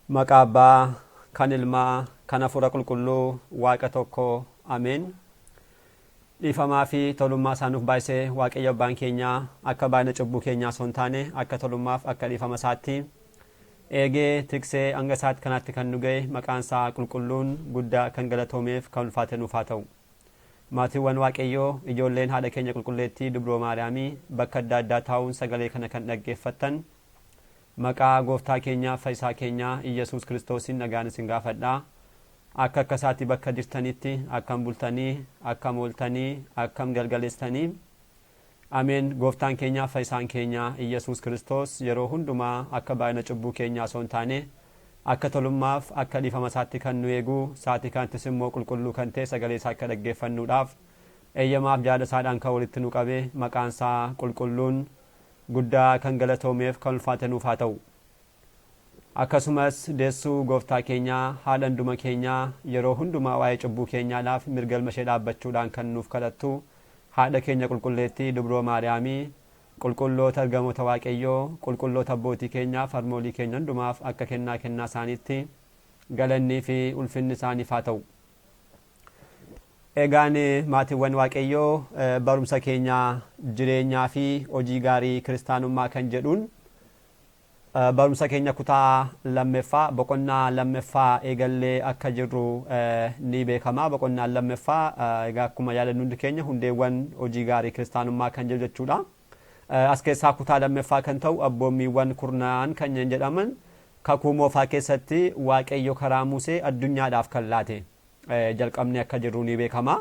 Maqaa Abbaa, kan Ilmaa, kan Hafuura Qulqulluu, Waaqa tokko. Ameen. Dhiifamaa fi tolummaa isaa nuuf baay'isee Waaqayyo Abbaan keenya akka baay'ina cubbuu keenyaa osoo hin taane akka tolummaaf akka dhiifama isaatti eegee tiksee hanga isaatti kanaatti kan nu ga'e maqaan isaa qulqulluun guddaa kan galatoomeef kan ulfaate nuuf haa ta'u. Maatiiwwan Waaqayyoo, ijoolleen haadha keenya qulqulleettii Dubroo Maariyaamii bakka adda addaa taa'uun sagalee kana kan dhaggeeffattan maqaa gooftaa keenyaa fayyisaa keenyaa Iyesuus Kiristoosiin nagaan isin gaafadhaa. Akka isaatti bakka jirtanitti akkam bultanii, akkam ooltanii, akkam galgaleessitanii. Ameen. Gooftaan keenyaa fayyisaan keenyaa Iyesuus Kiristoos yeroo hundumaa akka baay'ina cubbuu keenyaa osoo hin taane akka tolummaaf akka dhiifama isaatti kan nu eegu sa'aatii kanattis immoo qulqulluu kan ta'e sagalee isaa akka dhaggeeffannuudhaaf eeyyamaaf jaala isaadhaan kan walitti nu qabe maqaan isaa qulqulluun guddaa kan galatoomeef kan ulfaate nuuf haa ta'u. Akkasumas deessuu gooftaa keenyaa haadha hunduma keenyaa yeroo hundumaa waa'ee cubbuu keenyaadhaaf mirgalma ishee dhaabbachuudhaan kan nuuf kadhattu haadha keenya qulqulleettii Dubroo Maariyaamii qulqulloota ergamoota Waaqayyoo qulqulloota abbootii keenyaaf harmoolii keenya hundumaaf akka kennaa isaaniitti galannii fi ulfinni isaaniif haa ta'u. Egaan maatiiwwan Waaqayyoo barumsa keenyaa jireenyaa fi hojii gaarii kiristaanummaa kan jedhuun barumsa keenya kutaa lammeeffaa boqonnaa lammeeffaa eegallee akka jirru ni beekama. Boqonnaan lammeeffaa egaa akkuma yaadannu hundi keenya hundeewwan hojii gaarii kiristaanummaa kan jedhu jechuudha. As keessaa kutaa lammeeffaa kan ta'u abboommiiwwan kurnaan kan jedhaman kakuu moofaa keessatti Waaqayyo karaa Musee addunyaadhaaf kan laate jalqabni akka jirru ni beekama.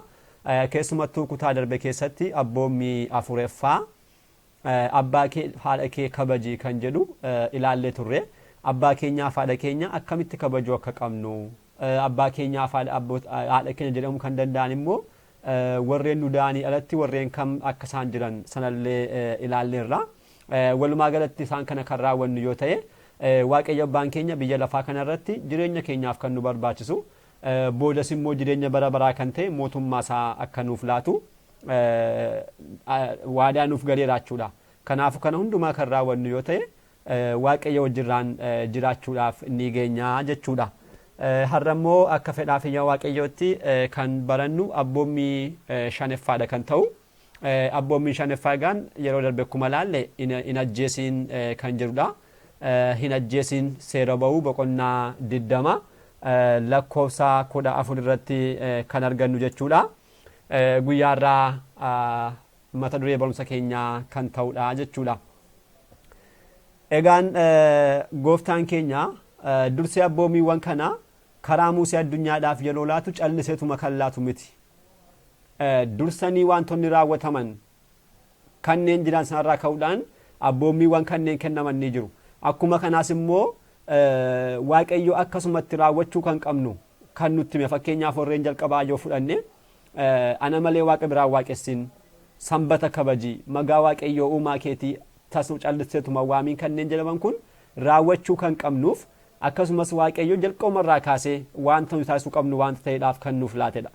Keessumattuu kutaa darbe keessatti abboommii afuraffaa abbaa kee haadha kee kabajii kan jedhu ilaallee turre. Abbaa keenyaaf haadha keenya akkamitti kabajuu akka qabnu abbaa keenyaaf haadha keenya jedhamu kan danda'an immoo warreen nu da'anii alatti warreen kam akka isaan jiran sanallee ilaalleerra. Walumaa galatti isaan kana kan raawwannu yoo ta'e Waaqayyo abbaan keenya biyya lafaa kanarratti jireenya keenyaaf kan nu barbaachisu boodas immoo jireenya bara baraa kan ta'e mootummaa isaa akka nuuf laatu waadaa nuuf galeera jechuudha. Kanaafuu kana hundumaa kan raawwannu yoo ta'e Waaqayyo wajjirraan jiraachuudhaaf ni geenya jechuudha. Har'a immoo akka fedhaa fi Waaqayyootti kan barannu abboommii shaneffaadha kan ta'u. Abboommiin shanaffaa egaan yeroo darbe akkuma ilaalle hin ajjeesiin kan jedhudha. Hin ajjeesiin seera ba'uu boqonnaa 20 lakkoofsa 14 irratti kan argannu jechuudha. Guyyaarraa mata duree barumsa keenyaa kan ta'udha jechuudha. Egaan gooftaan keenya dursee abboommiiwwan kana karaa Musee addunyaadhaaf yeroo laatu calliseetuma kan laatu miti. Dursanii wantoonni raawwataman kanneen jiran sanarraa ka'uudhaan abboommiiwwan kanneen kennaman ni jiru. Akkuma kanaas immoo Waaqayyo akkasumatti raawwachuu kan qabnu kan nutti hime. Fakkeenyaaf warreen jalqabaa yoo fudhanne ana malee waaqa biraa waaqessin sanbata kabaji maqaa Waaqayyoo uumaa keetii tasu calliseetuma waamiin kanneen jedhaman kun raawwachuu kan qabnuuf akkasumas Waaqayyo jalqabumarraa kaasee wanta nuti taasisuu qabnu wanta ta'eedhaaf kan nuuf laatedha.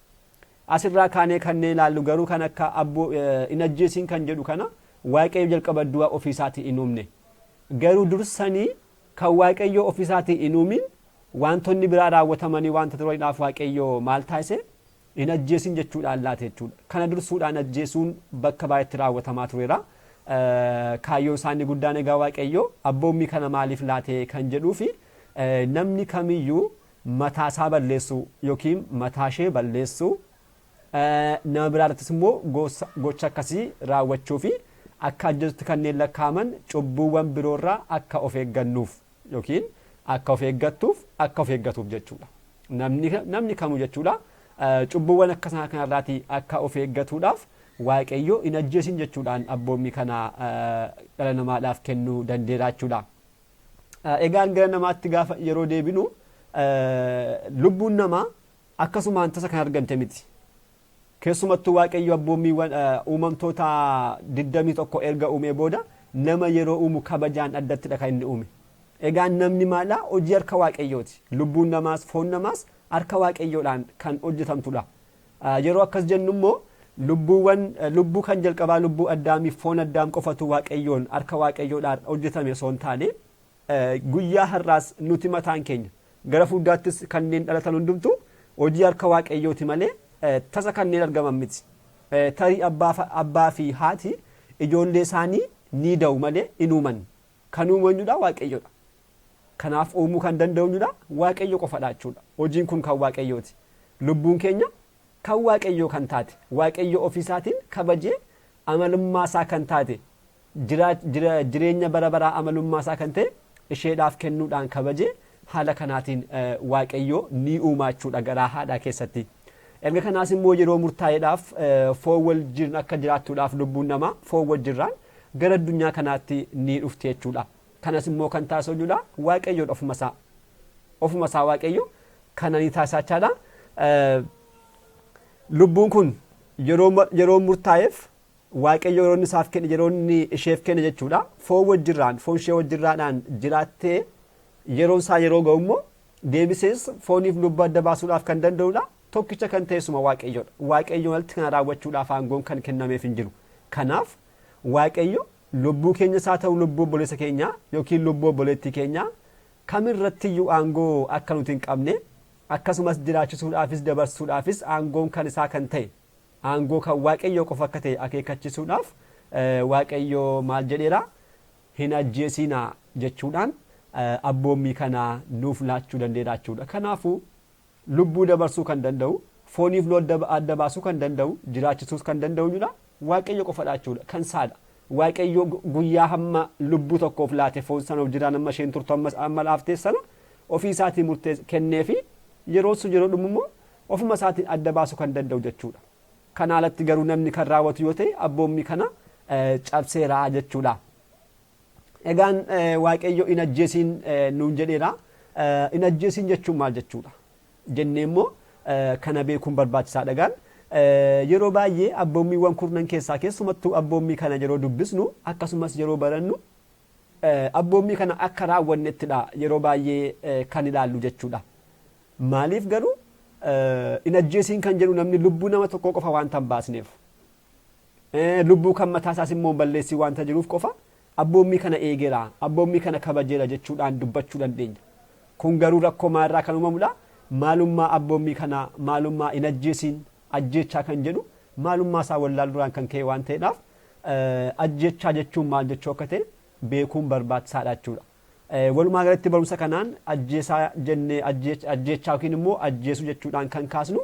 Asirraa kaanee kanneen ilaallu garuu kan akka hin ajjeesiin kan jedhu kana Waaqayyo jalqaba du'a ofiisaatii hin uumne. Garuu dursanii kan Waaqayyo ofiisaatii hin uumin wantonni biraa raawwatamanii wanta tureedhaaf Waaqayyo maal taasise hin ajjeesiin jechuudhaan laate jechuudha. Kana dursuudhaan ajjeesuun bakka baay'eetti raawwatamaa tureera. Kaayyoon isaanii guddaan egaa Waaqayyo abboommii kana maaliif laate kan jedhuu fi namni kamiyyuu mataasaa balleessuu yookiin mataashee balleessuu nama biraattis immoo gocha akkasii raawwachuu fi akka ajjeesutti kanneen lakkaaman cubbuuwwan biroorraa akka of eeggannuuf yookiin akka of eeggatuuf jechuudha. Namni kamuu jechuudha. Cubbuuwwan akkasii kanarraatii akka of eeggatuudhaaf Waaqayyo hin ajjeesiin jechuudhaan abboommii kana dhala namaadhaaf kennuu dandeera jechuudha. Egaan gara namaatti gaafa yeroo deebinu lubbuun namaa akkasumaan tasa kan argamte miti. Keessumattuu Waaqayyo abboommiiwwan uumamtoota 21 erga uumee booda nama yeroo uumu kabajaan addattidha kan inni uume. Egaan namni maala hojii harka Waaqayyooti. Lubbuun namaas foon namaas harka Waaqayyoodhaan kan hojjetamtudha. Yeroo akkas jennu immoo lubbuu kan jalqabaa lubbuu addaamiif foon addaam qofatu Waaqayyoon harka Waaqayyoodhaan hojjetame osoo hin taane guyyaa har'aas nuti mataan keenya gara fuuddaattis kanneen dhalatan hundumtu hojii harka waaqayyooti malee tasa kanneen argaman miti. Tarii abbaa fi haati ijoollee isaanii ni da'u malee hin uuman. Kan uumanidha waaqayyodha. Kanaaf uumuu kan danda'udha waaqayyo qofadha jechuudha. Hojiin kun kan waaqayyooti. Lubbuun keenya kan waaqayyoo kan taate, waaqayyo ofiisaatiin kabajee amalummaa isaa kan taate, jireenya bara baraa amalummaa isaa kan ta'e isheedhaaf kennuudhaan kabajee haala kanaatiin waaqayyoo ni uumaa jechuudha garaa haadhaa keessatti. Erga kanaas immoo yeroo murtaa'eedhaaf foon wal jiran akka jiraattuudhaaf lubbuun namaa foon wal jirraan gara addunyaa kanaatti ni dhufte jechuudha. Kanas immoo kan taasisuudha waaqayyoodha ofuma isaa waaqayyo kana ni taasisachaadha. Lubbuun kun yeroo murtaa'eef waaqayyo yeroo inni isaaf kenne yeroo inni isheef kenne jechuudha. Foon wal jirraan foon ishee wal jirraadhaan jiraattee yeroon isaa yeroo ga'u immoo deebisees fooniif lubbuu adda baasuudhaaf kan danda'udha. Tokkicha kan teessuma waaqayyoodha. Waaqayyo malti kana raawwachuudhaaf aangoon kan kennameef hin jiru. Kanaaf waaqayyo lubbuu keenya isaa ta'u lubbuu obboleessa keenyaa yookiin lubbuu obboleettii keenyaa kamirrattiyyuu aangoo akka nuti hin qabne akkasumas jiraachisuudhaafis dabarsuudhaafis aangoon kan isaa kan ta'e aangoo kan waaqayyoo qofa akka ta'e akeekachisuudhaaf waaqayyoo maal jedheera hin ajjeesinaa jechuudhaan abboommii kana nuuf laachuu dandeera jechuudha. Kanaafuu lubbuu dabarsuu kan danda'u fooniif loon adda baasuu kan danda'u jiraachisuus kan danda'udha waaqayyo qofadha jechuudha kan saadha. Waaqayyo guyyaa hamma lubbuu tokkoof laate foon sana of jiraan amma isheen turtu amma laaftee sana ofii isaatii murtee kenneefi yeroo sun yeroo dhumu immoo ofuma isaatiin adda baasuu kan danda'u jechuudha. Kana alatti garuu namni kan raawwatu yoo ta'e abboommii kana cabseera jechuudha. Egaan waaqayyo hin ajjeesiin nuun jedheera. Hin ajjeesiin jechuun maal jechuudha jennee immoo kana beekuun barbaachisaadha. Egaan yeroo baay'ee abboommiiwwan kurnan keessaa keessumattuu abboommii kana yeroo dubbisnu akkasumas yeroo barannu abboommii kana akka raawwannettidha yeroo baay'ee kan ilaallu jechuudha. Maaliif garuu hin ajjeesiin kan jedhu namni lubbuu nama tokkoo qofa waanta hin baasneef lubbuu kan mataa isaas immoo balleessii waanta jiruuf qofa abboommii kana eegeera abboommii kana kabajeera jechuudhaan dubbachuu dandeenya. Kun garuu rakkoo maalirraa kan uumamudha. Maalummaa abboommii kana maalummaa hin ajjeesiin ajjechaa kan jedhu maalummaa isaa wallaalurraan kan ka'e waan ta'eedhaaf ajjechaa jechuun maal jechuu akka ta'e beekuun barbaachisaadha jechuudha. Walumaa galatti barumsa kanaan ajjeesaa jennee ajjechaa yookiin immoo ajjeesuu jechuudhaan kan kaasnu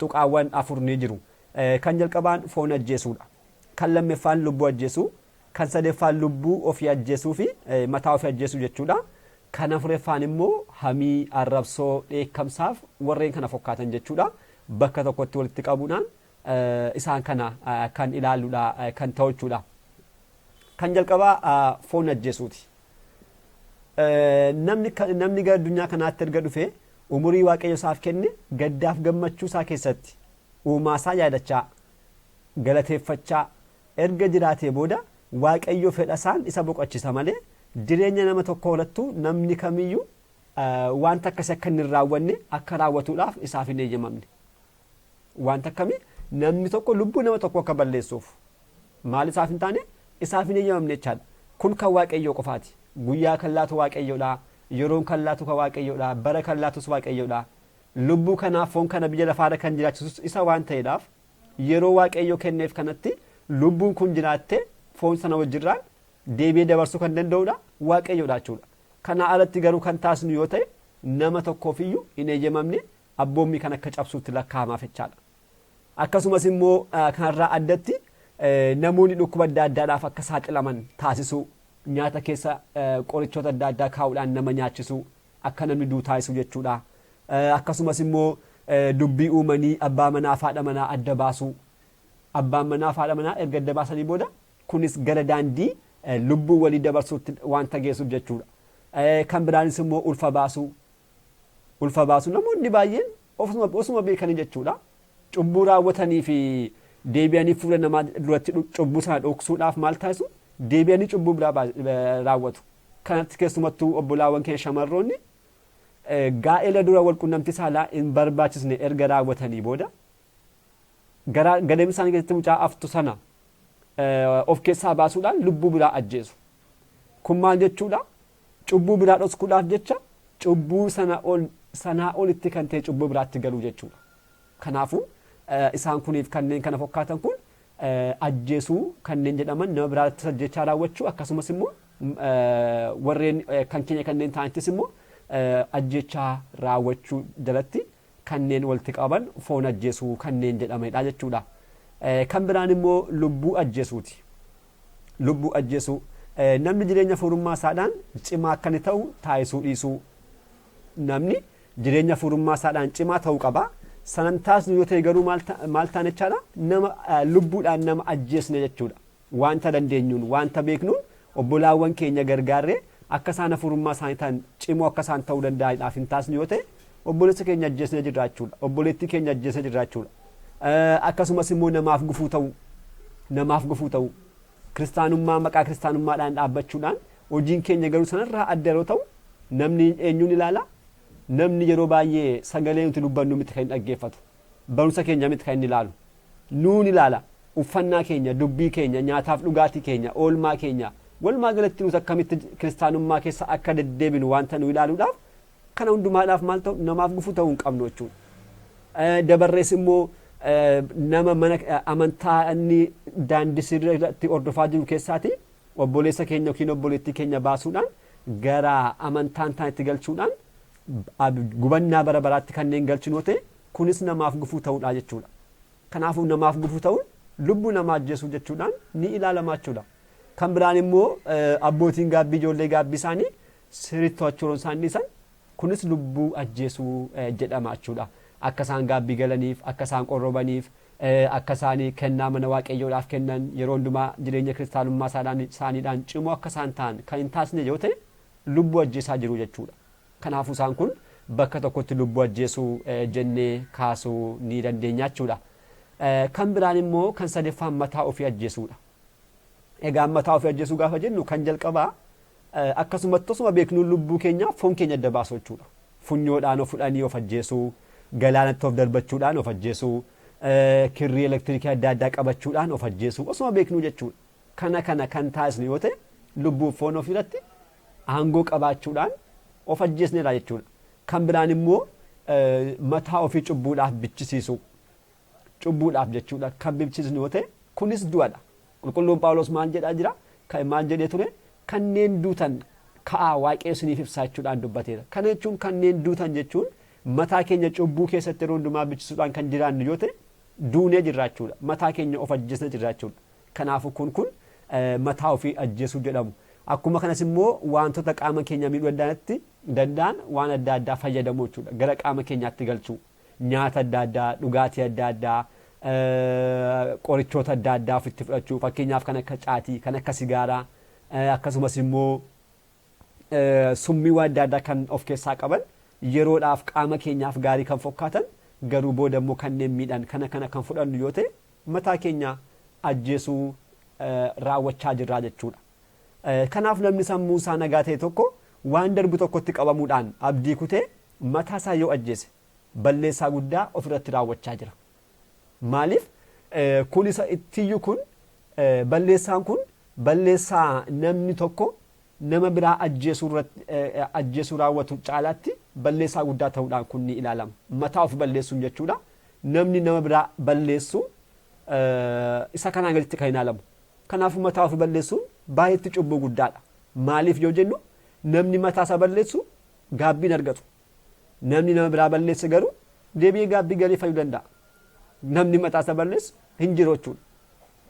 tuqaawwan afur ni jiru. Kan jalqabaan foon ajjeesuudha. Kan lammaffaan lubbuu ajjeesuu, kan sadeeffaan lubbuu ofii ajjeesuu fi mataa ofii ajjeesuu jechuudha. Kan afuraffaan immoo hamii, arrabsoo, dheekkamsaaf warreen kana fakkaatan jechuudha. Bakka tokkotti walitti qabuudhaan isaan kana kan ilaalluudha kan ta'u jechuudha. Kan jalqabaa foon ajjeesuuti. Namni gara addunyaa kanaatti erga dhufee umurii waaqayyo isaaf kenne gaddaaf gammachuu isaa keessatti uumaa isaa yaadachaa galateeffachaa erga jiraatee booda waaqayyo fedha isaan isa boqochisa malee jireenya nama tokko horattu namni kamiyyuu wanta akkasii akka hin raawwanne akka raawwatuudhaaf isaaf hin eeyyamamne. Wanta akkamii namni tokko lubbuu nama tokko akka balleessuuf maal isaaf hin taane isaaf hin eeyyamamne jechaadha. Kun kan waaqayyoo qofaati. Guyyaa kan laatu waaqayyoodha, yeroon kan laatu kan waaqayyoodha, bara kan laatus waaqayyoodha. Lubbuu kanaaf foon kana biyya lafaarra kan jiraachisus isa waan ta'eedhaaf yeroo waaqayyo kenneef kanatti lubbuun kun jiraattee foon sana wajjirraan deebi'ee dabarsuu kan danda'udha waaqayyoodha jechuudha. Kana alatti garuu kan taasinu yoo ta'e nama tokkoofiyyuu hin eeyyamamne abboommii kan akka cabsuutti lakkaa'amaaf jechaadha. Akkasumas immoo kanarraa addatti namoonni dhukkuba adda addaadhaaf akka saaxilaman taasisuu, nyaata keessa qorichoota adda addaa kaa'uudhaan nama nyaachisuu, akka namni du'u taasisuu jechuudha. Akkasumas immoo dubbii uumanii abbaa manaa fi haadha manaa adda baasuu. Abbaan manaa fi haadha manaa erga adda baasanii booda kunis gara daandii lubbuu walii dabarsuutti wanta geessuuf jechuudha. Kan biraanis immoo ulfa baasuu. Ulfa baasuu namoonni baay'een osuma beekanii jechuudha. Cubbuu raawwatanii fi deebi'anii fuula namaa duratti cubbuu sana dhoksuudhaaf maal taasisu? Deebi'anii cubbuu biraa raawwatu. Kanatti keessumattuu obbolaawwan keenya shamarroonni gaa'ela dura walqunnamtii saalaa hin barbaachisne erga raawwatanii booda gadameessa isaanii keessatti mucaa aftu sana of keessaa baasuudhaan lubbuu biraa ajjeesu. Kun maal jechuudha? Cubbuu biraa dhoksuudhaaf jecha cubbuu sanaa olitti kan ta'e cubbuu biraatti galuu jechuudha. Kanaafuu isaan kuniif kanneen kana fakkaatan kun ajjeesuu kanneen jedhaman nama biraatti ajjechaa raawwachuu akkasumas immoo warreen kan keenya kanneen ta'anittis immoo ajjechaa raawwachuu jalatti kanneen walitti qaban foon ajjeesuu kanneen jedhamanidha jechuudha. Kan biraan immoo lubbuu ajjeesuuti. Lubbuu ajjeesuu namni jireenya fuurummaa isaadhaan cimaa akka inni ta'u taasisuu dhiisuu. Namni jireenya fuurummaa isaadhaan cimaa ta'uu qaba. Sanan taasisnu yoo ta'e garuu maal ta'an jechaadha nama lubbuudhaan nama ajjeesne jechuudha. Wanta dandeenyuun wanta beeknuun obbolaawwan keenya gargaarree akka isaan fuurummaa isaanii ta'an cimoo akka isaan ta'uu danda'aniidhaaf hin taasisnu yoo ta'e obboleessa keenya ajjeesne jirra jechuudha. Obboleettii keenya ajjeesne jirra jechuudha. Akkasumas immoo namaaf gufuu ta'u kiristaanummaa maqaa kiristaanummaadhaan dhaabbachuudhaan hojiin keenya garuu sanarraa adda yeroo ta'u namni eenyuun ilaala. Namni yeroo baay'ee sagalee nuti dubbannu miti kan dhaggeeffatu. Barumsa keenya miti kan inni ilaalu. Nuun ilaala. Uffannaa keenya, dubbii keenya, nyaataaf dhugaatii keenya, oolmaa keenya. Walumaa galatti nuti akkamitti kiristaanummaa keessa akka deddeebinu wanta nu ilaaluudhaaf kana hundumaadhaaf maal ta'u namaaf gufuu ta'uu hin qabnu jechuudha. Dabarrees immoo nama mana amantaa inni daandii irratti hordofaa jiru keessaati obboleessa keenya yookiin obboleettii keenya baasuudhaan gara amantaan itti galchuudhaan gubannaa bara baraatti kanneen galchinu ta'e kunis namaaf gufuu ta'uudha jechuudha. Kanaafuu namaaf gufuu ta'uun lubbuu namaa ajjeesuu jechuudhaan ni ilaalama jechuudha. Kan biraan immoo abbootiin gaabbii ijoollee gaabbii isaanii sirriitti to'achuun isaanii dhiisan kunis lubbuu ajjeesuu jedhama jechuudha. Akka isaan gaabbii galaniif, akka isaan qorrobaniif, akka isaan kennaa mana waaqayyoodhaaf kennan yeroo hundumaa jireenya kiristaanummaa isaaniidhaan cimoo akka isaan ta'an kan hin taasisne yoo ta'e lubbuu ajjeesaa jiru jechuudha. Kanaafuu isaan kun bakka tokkotti lubbuu ajjeesuu jennee kaasuu ni dandeenya jechuudha. Kan biraan immoo kan sadeeffaan mataa ofii ajjeesuudha. Egaa mataa ofii ajjeesuu gaafa jennu kan jalqabaa akkasumatti osuma beeknuun lubbuu keenya foon keenya adda baasu jechuudha. Funyoodhaan of fudhanii of ajjeesuu, galaanatti of darbachuudhaan of ajjeesuu, kirrii elektirikii adda addaa qabachuudhaan of ajjeesuu osuma beeknuu jechuudha. Kana kan taasisnu yoo ta'e lubbuu foon ofiirratti aangoo qabaachuudhaan of ajjeesneedha jechuudha. Kan biraan immoo mataa ofii cubbuudhaaf bichisiisuu. Cubbuudhaaf jechuudha kan bichisiisnu yoo ta'e kunis du'adha. Qulqulluun Phaawulos maal jedhaa jira? Maal jedhee ture? Kanneen duutan ka'aa waaqayyo isiniif ibsaa jechuudhaan dubbateera. Kana jechuun kanneen duutan jechuun mataa keenya cubbuu keessatti yeroo hundumaa bichisuudhaan kan jiraannu yoo ta'e duunee jirra jechuudha. Mataa keenya of ajjeesnee jirra jechuudha. Kanaafuu kun mataa ofii ajjeesuu jedhamu. Akkuma kanas immoo wantoota qaama keenya miidhuu danda'an waan adda addaa fayyadamuu jechuudha. Gara qaama keenyaatti galchuu. Nyaata adda addaa, dhugaatii adda addaa, qorichoota adda addaa ofitti fudhachuu. Fakkeenyaaf kan akka caatii, kan akka sigaaraa, akkasumas immoo summiiwwan adda addaa kan of keessaa qaban yeroodhaaf qaama keenyaaf gaarii kan fakkaatan garuu booda immoo kanneen miidhan kana kan fudhannu yoo ta'e mataa keenya ajjeesuu raawwachaa jirra jechuudha. Kanaaf namni sammuu isaa nagaa ta'e tokko waan darbu tokkotti qabamuudhaan abdii kutee mataa isaa yoo ajjeese balleessaa guddaa ofirratti raawwachaa jira. Maaliif kun isa ittiyyu kun balleessaan kun balleessaa namni tokko nama biraa ajjeesuu raawwatu caalaatti balleessaa guddaa ta'uudhaan kun ni ilaalama. Mataa of balleessuun jechuudha. Namni nama biraa balleessu isa kanaan gaditti kan ilaalamu. Kanaafuu mataa of balleessuun baay'eetti cubbuu guddaadha. Maaliif yoo jennu namni mataa isaa balleessu gaabbiin argatu. Namni nama biraa balleesse garuu deebi'ee gaabbii galii fayyuu danda'a. Namni mataa isaa balleessu hin jiru jechuudha.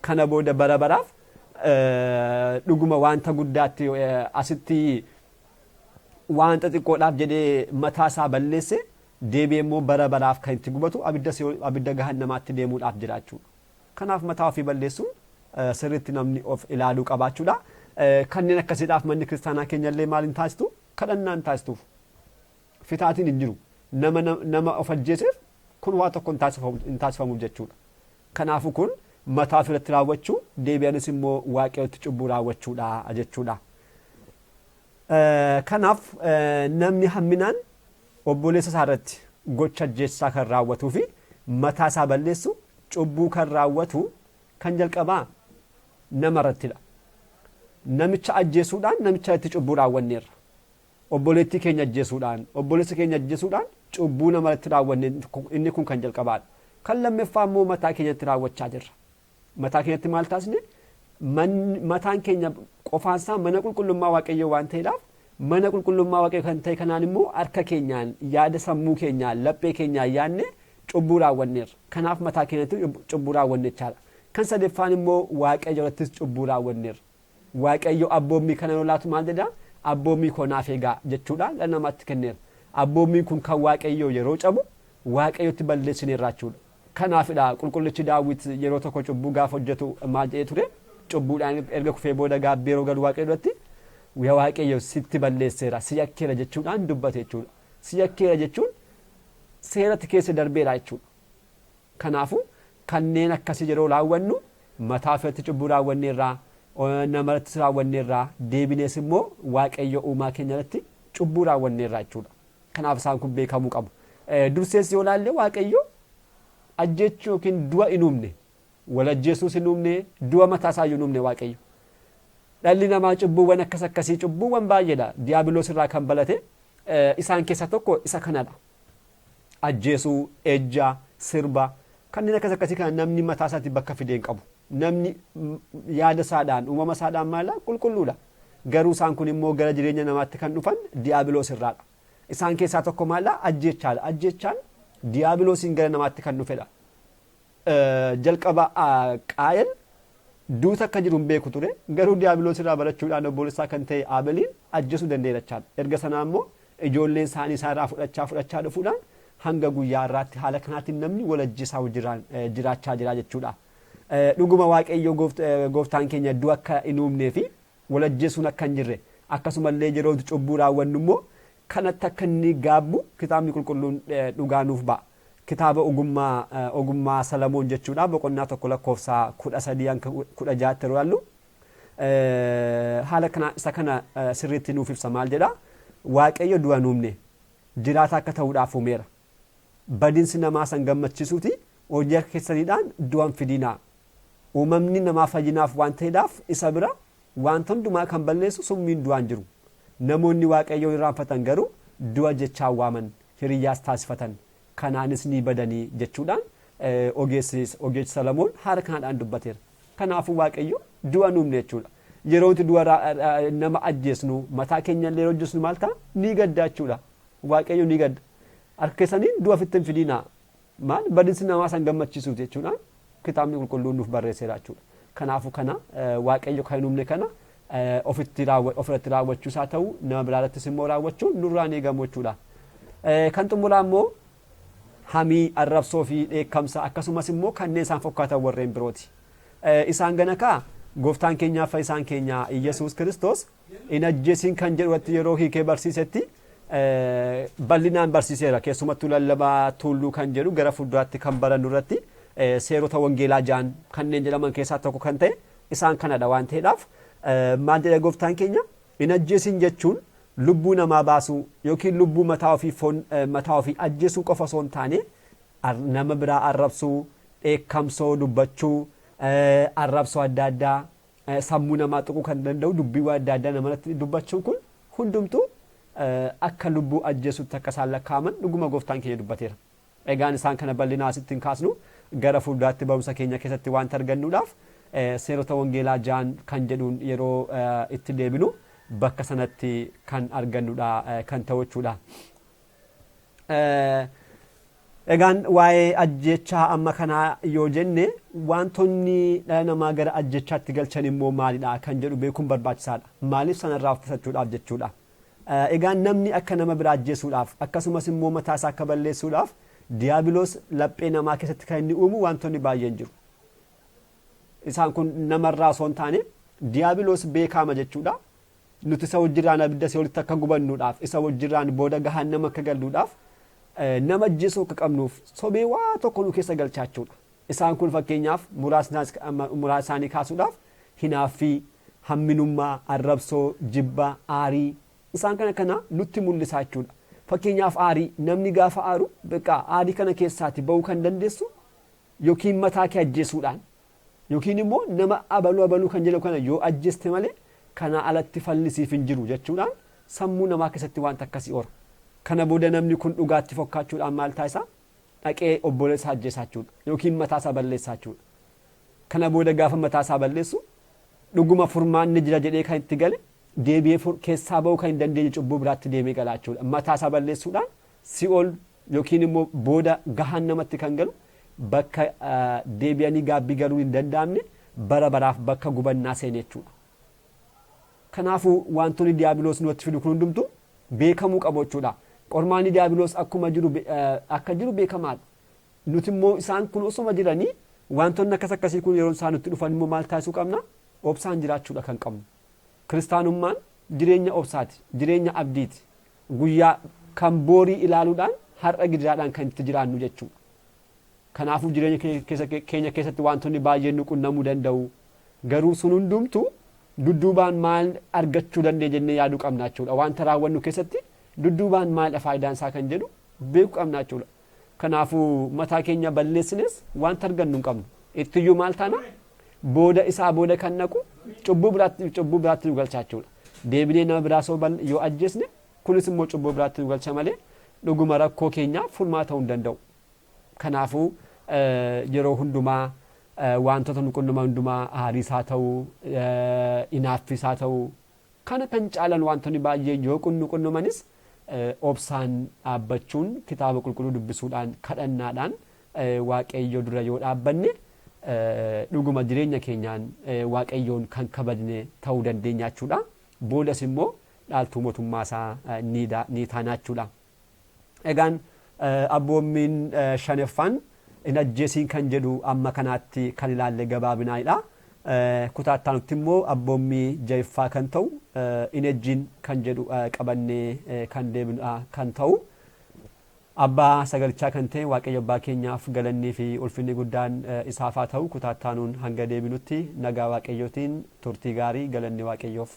Kana booda bara baraaf dhuguma wanta guddaatti asitti wanta xiqqoodhaaf jedhee mataa isaa balleesse deebi'ee immoo bara baraaf kan itti gubatu abidda gahannamaatti deemuudhaaf jiraachuudha. Kanaaf mataa ofii balleessuun sirriitti namni of ilaaluu qabaachuudha. Kanneen akkasiidhaaf manni kiristaanaa keenyallee maal hin taasistu? Kadhannaa hin taasistuuf. Fitaatiin hin jiru. Nama of ajjeeseef kun waa tokko hin taasifamuuf jechuudha. Kanaafuu kun mataa ofirratti raawwachuu deebi'anis immoo waaqayyotti cubbuu raawwachuudha jechuudha. Kanaaf namni hamminaan obboleessa isaa irratti gocha ajjeessaa kan raawwatuu fi mataa isaa balleessu cubbuu kan raawwatu kan jalqabaa nama irrattidha. Namicha ajjeesuudhaan namicha irratti cubbuu raawwanneerra. obboleettii keenya ajjeesuudhaan obboleessa keenya ajjeesuudhaan cubbuu namarratti raawwanne inni kun kan jalqabaadha. Kan lammaffaa immoo mataa keenyatti raawwachaa jirra. Mataa keenyatti maal taasisne mataan keenya qofaansaa mana qulqullummaa waaqayyoo waan ta'eedhaaf mana qulqullummaa waaqayyoo kan ta'e kanaan immoo harka keenyaan yaada sammuu keenyaan laphee keenyaan yaadne cubbuu raawwanneerra. Kanaaf mataa keenyatti cubbuu raawwanne jechaadha. Kan sadeeffaan immoo waaqayyo irrattis cubbuu raawwanneerra. Waaqayyo abboommii kana nolaatu maal jedhaa? Abboommii koo naaf eegaa jechuudha dhala namaatti kenneera. Abboommiin kun kan waaqayyoo yeroo cabu waaqayyotti balleessineerra jechuudha. Kanaafidha qulqullichi Daawit yeroo tokko cubbuu gaafa hojjetu maal jedhee ture? Cubbuudhaan erga kufee booda gaabbee yeroo galu waaqayyo irratti yaa waaqayyo sitti balleesseera si yakkeera jechuudhaan dubbate jechuudha. Si yakkeera jechuun seeratti keessa darbeera jechuudha. Kanaafuu kanneen akkasii yeroo raawwannu mataa ofirratti cubbuu raawwanneerraa namarratti raawwanneerraa deebinees immoo waaqayyo uumaa keenya irratti cubbuu raawwanneerraa jechuudha. Kanaaf isaan kun beekamuu qabu. Dursees yoo laalle waaqayyo ajjechuu yookiin du'a hin uumne wal ajjeesuus hin uumne du'a mataa isaa hin uumne waaqayyo. Dhalli namaa cubbuuwwan akkasii cubbuuwwan baay'eedha diiyaabiloos irraa kan balate isaan keessaa tokko isa kanadha. Ajjeesuu, ejjaa, sirba kanneen akkasii kan namni mataa isaatti bakka fidee hin qabu. Namni yaada isaadhaan uumama isaadhaan maala qulqulluudha. Garuu isaan kun immoo gara jireenya namaatti kan dhufan diiyaabiloos irraadha. Isaan keessaa tokko maala ajjechaadha. Ajjechaan diiyaabiloosiin gara namaatti kan dhufedha. Jalqaba Qaayel duuta akka jiru hin beeku ture. Garuu diiyaabiloos irraa barachuudhaan obboleessaa kan ta'e Aabeliin ajjeesuu danda'eera jechaadha. Erga sanaa immoo ijoolleen isaanii isaarraa fudhachaa dhufuudhaan hanga guyyaa irraatti haala kanaatiin namni wal ajjeesaa jiraachaa jira jechuudha. Dhuguma waaqayyo gooftaan keenya du'a akka hin uumnee fi wal ajjeesuun akka hin jirre akkasumallee yeroo cubbuu raawwannu immoo kanatti akka inni gaabbu kitaabni qulqulluun dhugaa nuuf ba'a. Kitaaba ogummaa Salamoon jechuudha boqonnaa 1 lakkoofsa 13-16 yeroo ilaallu haala kana isa kana sirriitti nuuf ibsa maal jedha? Waaqayyo du'a hin uumne jiraata akka ta'uudhaaf uumeera. Badiinsi namaa san gammachiisuuti hojii akka keessaniidhaan du'an fidinaa. Uumamni namaa fayyinaaf waan ta'eedhaaf isa bira wanta hundumaa kan balleessu summiin du'aan jiru. Namoonni waaqayyoo irraanfatan garuu du'a jechaan waaman hiriyyaas taasifatan kanaanis ni badanii jechuudhaan ogeessi Salamoon haala kanaadhaan dubbateera. Kanaafuu waaqayyo du'a hin uumne jechuudha. Yeroo itti du'a nama ajjeesnu mataa keenya illee hojjesnu maal ta'a? Ni gadda jechuudha. Waaqayyo ni gadda. Harka keessaniin du'a ofitti hin fidinaa. Maal badiinsi namaa san gammachiisuuf jechuudhaan kitaabni qulqulluun nuuf barreesseera jechuudha. Kanaafuu kana waaqayyo kan hin uumne kana ofirratti raawwachuus haa ta'u nama biraarrattis immoo raawwachuun nurraan eegamu jechuudha. Kan xumuraa immoo hamii, arrabsoo fi dheekkamsa akkasumas immoo kanneen isaan fakkaatan warreen birooti. Isaan ganakaa gooftaan keenyaa fi fayyisaan keenya Yesuus Kiristoos hin ajjeesin kan jedhu irratti yeroo hiikee barsiisetti bal'inaan barsiiseera. Keessumattuu lallabaa tuulluu kan jedhu gara fuulduraatti kan barannu irratti seerota wangeelaa 6 kanneen jedhaman keessaa tokko kan ta'e isaan kanadha waan ta'eedhaaf maal jedha gooftaan keenya? Hin ajjeesin jechuun lubbuu namaa baasuu yookiin lubbuu mataa ofii ajjeesuu qofa osoo hin taane nama biraa arrabsuu, dheekkamsoo dubbachuu, arrabsoo adda addaa sammuu namaa tuquu kan danda'u dubbiiwwan adda addaa namarratti dubbachuun kun hundumtuu akka lubbuu ajjeesuutti akka isaan lakkaa'aman dhuguma gooftaan keenya dubbateera. Egaan isaan kana bal'inaa asitti hin kaasnu gara fuulduraatti barumsa keenya keessatti waan argannuudhaaf seerota wangeelaa 6 kan jedhuun yeroo itti deebinu bakka sanatti kan argannudha kan ta'u jechuudha. Egaan waa'ee ajjechaa amma kanaa yoo jenne wantoonni dhala namaa gara ajjechaatti galchan immoo maalidha kan jedhu beekuun barbaachisaadha. Maaliif sanarraa of qusachuudhaaf jechuudha. Egaan namni akka nama biraa ajjeesuudhaaf akkasumas immoo mataa isaa akka balleessuudhaaf diiyaabiloos laphee namaa keessatti kan inni uumu wantoonni baay'een jiru. Isaan kun namarraa osoo hin taane diiyaabiloos beekama jechuudha. Nuti isa wajjirraan abidda walitti akka gubannuudhaaf isa wajjirraan booda gahaannama akka galluudhaaf nama ajjeesuu akka qabnuuf sobee waa tokko nu keessa galchaachuudha. Isaan kun fakkeenyaaf muraasa isaanii kaasuudhaaf hinaaffii, hamminummaa, arrabsoo, jibba, aarii isaan kana nutti mul'isaa jechuudha. Fakkeenyaaf aarii namni gaafa aaru beekaa aarii kana keessaatti ba'uu kan dandeessu yookiin mataa kee ajjeesuudhaan yookiin immoo nama abaluu kan jedhamu kana yoo ajjeeste malee kana alatti fallisiif hin jiru jechuudhaan sammuu namaa keessatti waan akkasii ora. Kana booda namni kun dhugaatti fokkaachuudhaan maal taasisaa? Dhaqee obboleessa ajjeesaa jechuudha yookiin mataasaa balleessaa jechuudha. Kana booda gaafa mataasaa balleessu dhuguma furmaanni jira jedhee kan itti gale deebi'ee keessaa ba'uu kan hin dandeenye cubbuu biraatti deemee galaa jechuudha. Mataasaa balleessuudhaan si'ool yookiin immoo booda gahaan namatti kan galu bakka deebi'anii gaabbii galuu hin danda'amne bara baraaf bakka gubannaa seenee jechuudha. Kanaafuu wantoonni diiyaabiloos nutti fidu kun hundumtuu beekamuu qabu jechuudha. Qormaanni diiyaabiloos akka jiru beekamaadha. Nuti immoo isaan kun osoma jiranii wantoonni akkasii kun yeroo isaan nutti dhufan immoo maal taasisuu qabna? Obsaan jiraachuudha kan qabnu. Kiristaanummaan jireenya obsaati, jireenya abdiiti. Guyyaa kan boorii ilaaluudhaan har'a gidiraadhaan kan itti jiraannu jechuudha. Kanaafuu jireenya keenya keessatti wantoonni baay'een nu qunnamuu danda'u. Garuu sun hundumtuu dudduubaan maal argachuu dandeenya jennee yaaduu qabna jechuudha. Wanta raawwannu keessatti dudduubaan maal faayidaan isaa kan jedhu beekuu qabna jechuudha. Kanaafuu mataa keenya balleessines wanta argannu hin qabnu. Ittiyyuu maal taana? Booda isaa booda kan naqu cubbuu biraatti nu galcha jechuudha. Deebinee nama biraa yoo ajjeesne kunis immoo cubbuu biraatti nu galcha malee dhuguma rakkoo keenyaaf furmaa ta'uu hin danda'u. Kanaafuu yeroo hundumaa wantoota nu qunnama hundumaa aariis haa ta'uu inaaffis haa ta'uu kana kan caalan wantoonni baay'een yoo qunnamanis obsaan dhaabbachuun kitaaba qulqulluu dubbisuudhaan kadhannaadhaan waaqayyo dura yoo dhaabbanne dhuguma jireenya keenyaan waaqayyoon kan kabajne ta'uu dandeenya jechuudha. Boodas immoo dhaaltuu mootummaa isaa ni taana jechuudha. Egaan abboommiin shanaffaan hin ajjeesiin kan jedhu amma kanaatti kan ilaalle gabaabinaadha. Kutaa itti immoo abboommii ja'iffaa kan ta'u hin ajjiin kan jedhu qabannee kan deebinudha kan ta'u. Abbaa sagalichaa kan ta'e waaqayyo abbaa keenyaaf galannii fi ulfinni guddaan isaaf haa ta'u. Kutaa itti hanga deebinutti nagaa waaqayyootiin turtii gaarii galanni waaqayyoof.